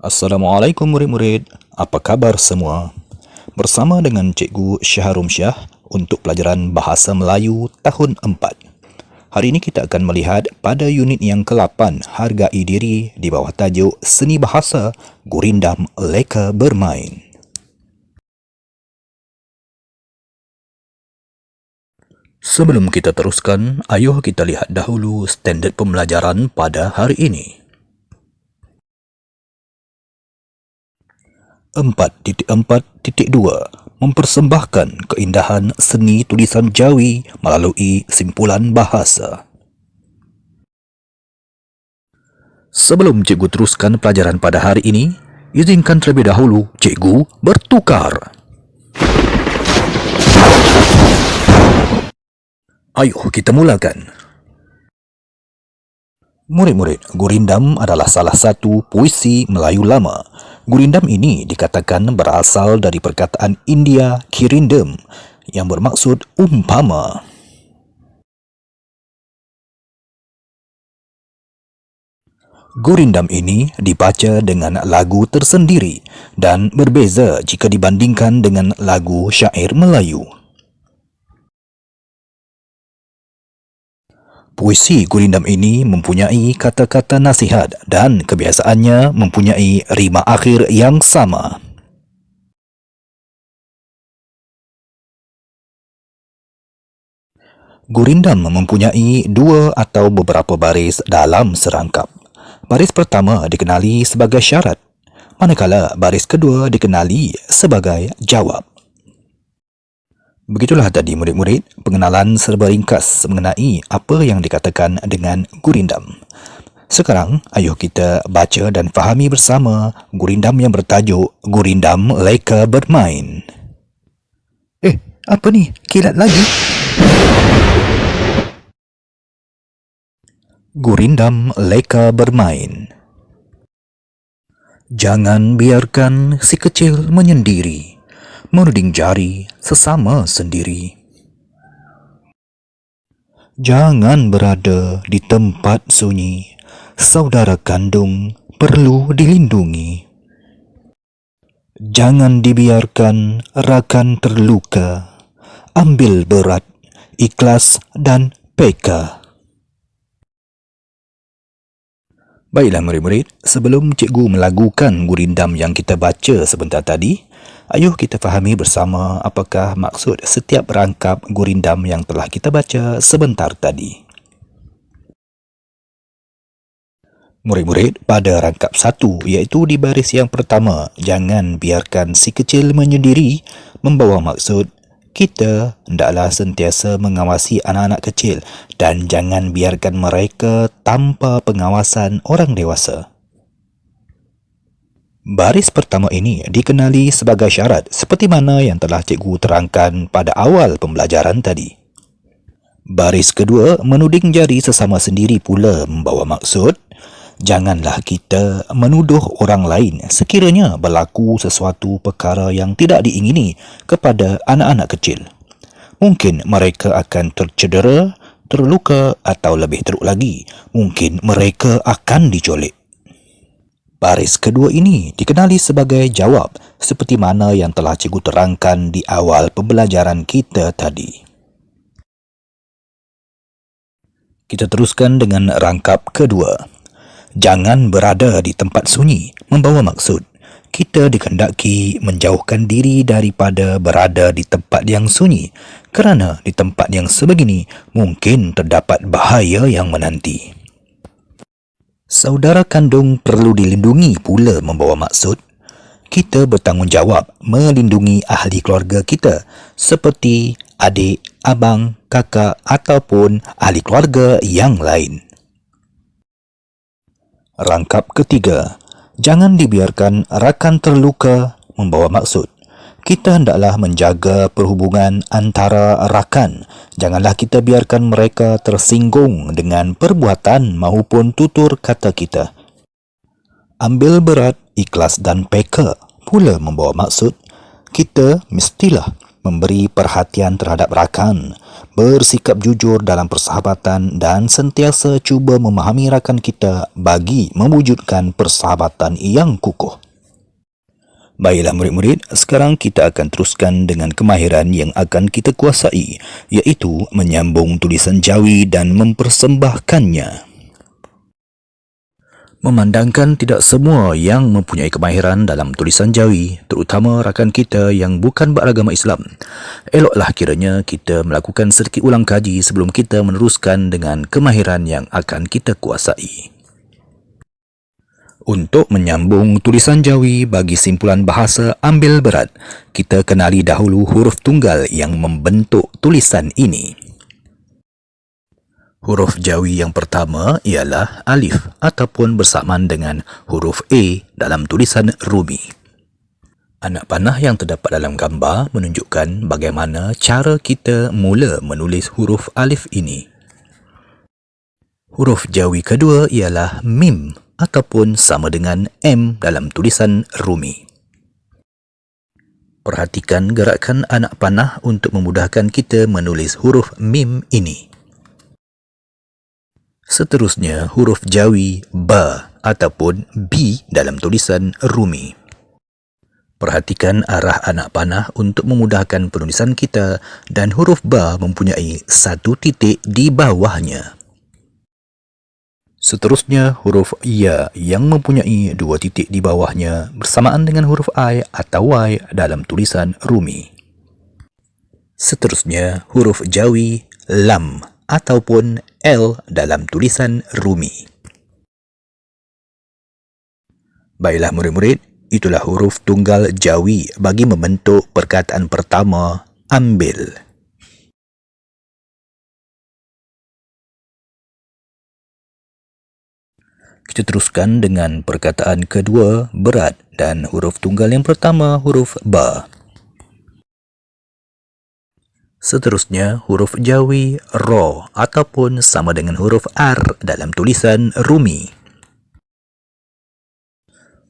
Assalamualaikum murid-murid, apa kabar semua? Bersama dengan Cikgu Syaharum Syah untuk pelajaran Bahasa Melayu tahun 4. Hari ini kita akan melihat pada unit yang ke-8, Hargai Diri di bawah tajuk Seni Bahasa, Gurindam Leka Bermain. Sebelum kita teruskan, ayuh kita lihat dahulu standard pembelajaran pada hari ini. 4.4.2 Mempersembahkan keindahan seni tulisan Jawi melalui simpulan bahasa. Sebelum cikgu teruskan pelajaran pada hari ini, izinkan terlebih dahulu cikgu bertukar. Ayuh kita mulakan. Murid-murid, Gurindam adalah salah satu puisi Melayu lama. Gurindam ini dikatakan berasal dari perkataan India Kirindam yang bermaksud umpama. Gurindam ini dibaca dengan lagu tersendiri dan berbeza jika dibandingkan dengan lagu syair Melayu. Puisi Gurindam ini mempunyai kata-kata nasihat dan kebiasaannya mempunyai rima akhir yang sama. Gurindam mempunyai dua atau beberapa baris dalam serangkap. Baris pertama dikenali sebagai syarat, manakala baris kedua dikenali sebagai jawab. Begitulah tadi murid-murid pengenalan serba ringkas mengenai apa yang dikatakan dengan Gurindam. Sekarang, ayuh kita baca dan fahami bersama Gurindam yang bertajuk Gurindam Leka Bermain. Apa ni? Kilat lagi? Gurindam Leka Bermain. Jangan biarkan si kecil menyendiri, menuding jari sesama sendiri. Jangan berada di tempat sunyi, saudara kandung perlu dilindungi. Jangan dibiarkan rakan terluka, ambil berat, ikhlas dan peka. Baiklah murid-murid, sebelum cikgu melagukan Gurindam yang kita baca sebentar tadi, ayuh kita fahami bersama apakah maksud setiap rangkap Gurindam yang telah kita baca sebentar tadi. Murid-murid, pada rangkap 1 iaitu di baris yang pertama, jangan biarkan si kecil menyendiri, membawa maksud kita hendaklah sentiasa mengawasi anak-anak kecil dan jangan biarkan mereka tanpa pengawasan orang dewasa. Baris pertama ini dikenali sebagai syarat seperti mana yang telah cikgu terangkan pada awal pembelajaran tadi. Baris kedua menuding jari sesama sendiri pula membawa maksud janganlah kita menuduh orang lain sekiranya berlaku sesuatu perkara yang tidak diingini kepada anak-anak kecil. Mungkin mereka akan tercedera, terluka atau lebih teruk lagi, mungkin mereka akan diculik. Baris kedua ini dikenali sebagai jawab seperti mana yang telah cikgu terangkan di awal pembelajaran kita tadi. Kita teruskan dengan rangkap kedua. Jangan berada di tempat sunyi, membawa maksud kita dikehendaki menjauhkan diri daripada berada di tempat yang sunyi kerana di tempat yang sebegini mungkin terdapat bahaya yang menanti. Saudara kandung perlu dilindungi pula membawa maksud kita bertanggungjawab melindungi ahli keluarga kita seperti adik, abang, kakak ataupun ahli keluarga yang lain. Rangkap ketiga, jangan dibiarkan rakan terluka, membawa maksud kita hendaklah menjaga perhubungan antara rakan. Janganlah kita biarkan mereka tersinggung dengan perbuatan maupun tutur kata kita. Ambil berat, ikhlas dan peka pula membawa maksud kita mestilah memberi perhatian terhadap rakan, bersikap jujur dalam persahabatan dan sentiasa cuba memahami rakan kita bagi mewujudkan persahabatan yang kukuh. Baiklah murid-murid, sekarang kita akan teruskan dengan kemahiran yang akan kita kuasai, iaitu menyambung tulisan Jawi dan mempersembahkannya. Memandangkan tidak semua yang mempunyai kemahiran dalam tulisan Jawi, terutama rakan kita yang bukan beragama Islam, eloklah kiranya kita melakukan sedikit ulang kaji sebelum kita meneruskan dengan kemahiran yang akan kita kuasai. Untuk menyambung tulisan Jawi bagi simpulan bahasa ambil berat, kita kenali dahulu huruf tunggal yang membentuk tulisan ini. Huruf Jawi yang pertama ialah alif ataupun bersamaan dengan huruf A dalam tulisan Rumi. Anak panah yang terdapat dalam gambar menunjukkan bagaimana cara kita mula menulis huruf alif ini. Huruf Jawi kedua ialah Mim ataupun sama dengan M dalam tulisan Rumi. Perhatikan gerakan anak panah untuk memudahkan kita menulis huruf Mim ini. Seterusnya, huruf Jawi Ba ataupun B dalam tulisan Rumi. Perhatikan arah anak panah untuk memudahkan penulisan kita dan huruf Ba mempunyai satu titik di bawahnya. Seterusnya, huruf Ya yang mempunyai dua titik di bawahnya bersamaan dengan huruf I atau Y dalam tulisan Rumi. Seterusnya, huruf Jawi Lam ataupun L dalam tulisan Rumi. Baiklah murid-murid, itulah huruf tunggal Jawi bagi membentuk perkataan pertama, ambil. Kita teruskan dengan perkataan kedua, berat, dan huruf tunggal yang pertama, huruf Ba. Seterusnya, huruf Jawi Ro ataupun sama dengan huruf R dalam tulisan Rumi.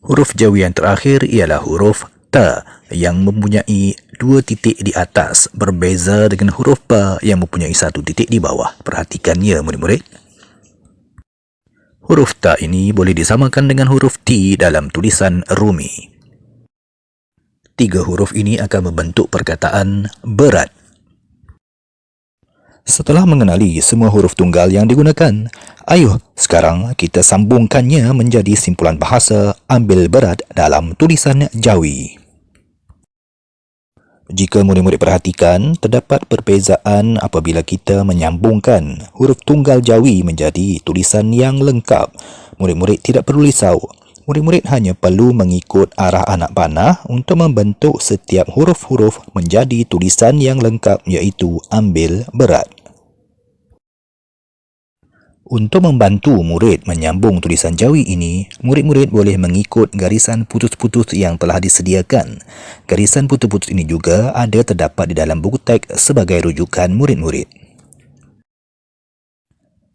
Huruf Jawi yang terakhir ialah huruf Ta yang mempunyai dua titik di atas, berbeza dengan huruf Ba yang mempunyai satu titik di bawah. Perhatikan ya murid-murid. Huruf Ta ini boleh disamakan dengan huruf T dalam tulisan Rumi. Tiga huruf ini akan membentuk perkataan berat. Setelah mengenali semua huruf tunggal yang digunakan, ayo sekarang kita sambungkannya menjadi simpulan bahasa ambil berat dalam tulisan Jawi. Jika murid-murid perhatikan, terdapat perbezaan apabila kita menyambungkan huruf tunggal Jawi menjadi tulisan yang lengkap. Murid-murid tidak perlu risau. Murid-murid hanya perlu mengikut arah anak panah untuk membentuk setiap huruf-huruf menjadi tulisan yang lengkap, iaitu ambil berat. Untuk membantu murid menyambung tulisan Jawi ini, murid-murid boleh mengikut garisan putus-putus yang telah disediakan. Garisan putus-putus ini juga ada terdapat di dalam buku teks sebagai rujukan murid-murid.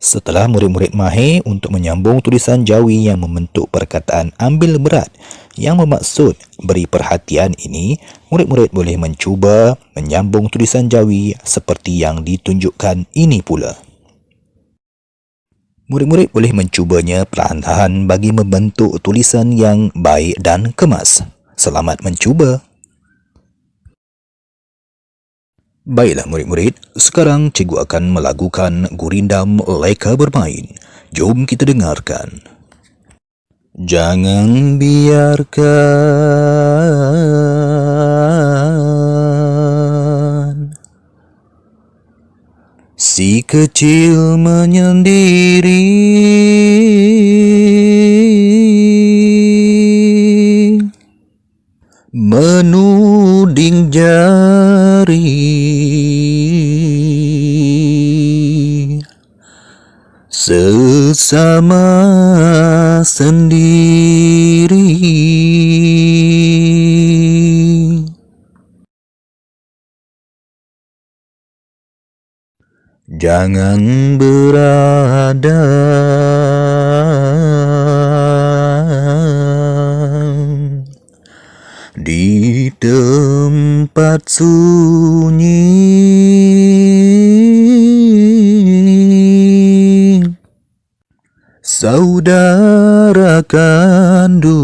Setelah murid-murid mahir untuk menyambung tulisan Jawi yang membentuk perkataan ambil berat yang bermaksud beri perhatian ini, murid-murid boleh mencuba menyambung tulisan Jawi seperti yang ditunjukkan ini pula. Murid-murid boleh mencubanya perlahan-lahan bagi membentuk tulisan yang baik dan kemas. Selamat mencuba! Baiklah murid-murid, sekarang cikgu akan melagukan gurindam Leka Bermain. Jom kita dengarkan. Jangan biarkan si kecil menyendiri menuding jari sesama sendiri. Jangan berada di tempat sunyi saudara kandung,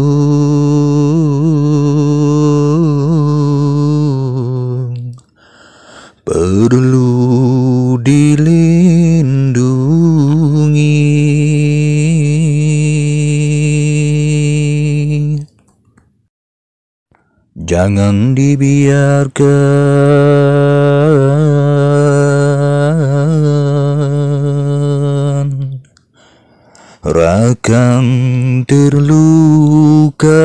perlu dilindungi. Jangan dibiarkan rakan terluka.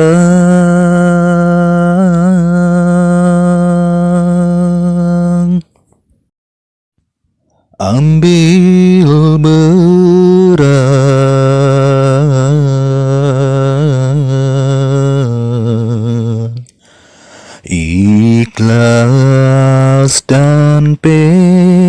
Ambil berat, ikhlas dan pegang.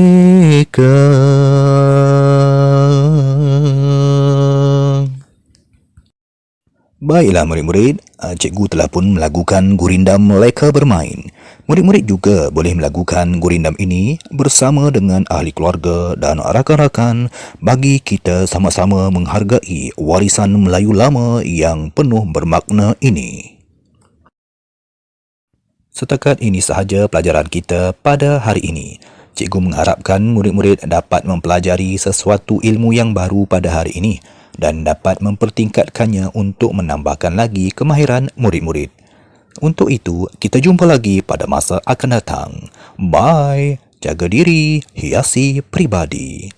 Baiklah murid-murid, cikgu telah pun melakukan gurindam leka bermain. Murid-murid juga boleh melakukan gurindam ini bersama dengan ahli keluarga dan rakan-rakan bagi kita sama-sama menghargai warisan Melayu lama yang penuh bermakna ini. Setakat ini sahaja pelajaran kita pada hari ini. Cikgu mengharapkan murid-murid dapat mempelajari sesuatu ilmu yang baru pada hari ini dan dapat mempertingkatkannya untuk menambahkan lagi kemahiran murid-murid. Untuk itu, kita jumpa lagi pada masa akan datang. Bye. Jaga diri, hiasi pribadi.